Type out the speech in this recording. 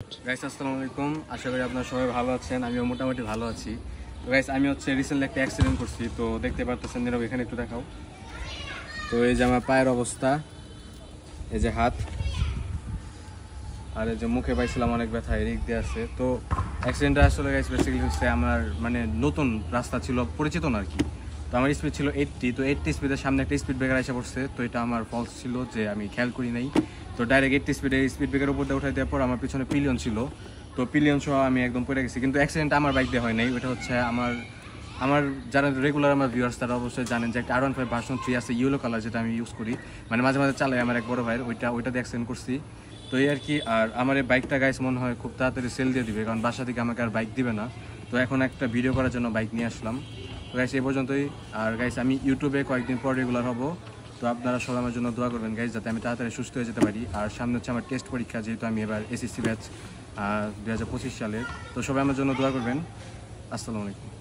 Guys আসসালামু আলাইকুম, আশা করি আপনারা সবাই ভালো আছেন। আমিও মোটামুটি ভালো আছি। তো গাইস আমি রিসেন্টলি একটা অ্যাক্সিডেন্ট করছি, তো দেখতে পারতেছেন নীরব, এখানে একটু দেখাও। তো এই যে আমার পায়ের অবস্থা, এই যে হাত, আর এই যে মুখে পাইছিলাম অনেক ব্যথা, এদিক দিয়ে আছে। তো অ্যাক্সিডেন্টটা আসলে গাইস বেসিক্যালি হচ্ছে আমার নতুন রাস্তা ছিল, পরিচিত না আর কি। তো আমার স্পিড ছিল 80, তো 80 স্পিডের সামনে একটা স্পিড ব্রেকার এসে পড়ছে। তো এটা আমার ফলস ছিল যে আমি খেয়াল করি নাই। তো ডাইরেক্ট 80 স্পিড ব্রেকার উপর দিয়ে উঠাই দেওয়ার পর আমার পিছনে পিলিয়ন ছিল, তো পিলিয়ন সহ আমি একদম পড়ে গেছি। কিন্তু অ্যাক্সিডেন্টটা আমার বাইক দিয়ে হয় নাই, ওটা হচ্ছে আমার আমার যারা রেগুলার আমার ভিউয়ার্স তারা অবশ্যই জানেন যে একটা R15 ভার্সন 3 আছে ইয়েলো কালার, যেটা আমি ইউজ করি, মাঝে মাঝে চালাই আমার এক বড় ভাইয়ের, ওইটা দিয়ে অ্যাক্সিডেন্ট করছি। তো এই আর কি। আর আমার এই বাইকটা গাইস মনে হয় খুব তাড়াতাড়ি সেল দিয়ে দিবে, কারণ বাসা থেকে আমাকে আর বাইক দিবে না। তো এখন একটা ভিডিও করার জন্য বাইক নিয়ে আসলাম। তো গাইস এই পর্যন্তই। আর গাইস আমি ইউটিউবে কয়েকদিন পর রেগুলার হব। তো আপনারা সবাই আমার জন্য দোয়া করবেন গাইস, যাতে আমি তাড়াতাড়ি সুস্থ হয়ে যেতে পারি। আর সামনে হচ্ছে আমার টেস্ট পরীক্ষা, যেহেতু আমি এবার এসএসসি ব্যাচ 2025 সালের। তো সবাই আমার জন্য দোয়া করবেন। আসসালামু আলাইকুম।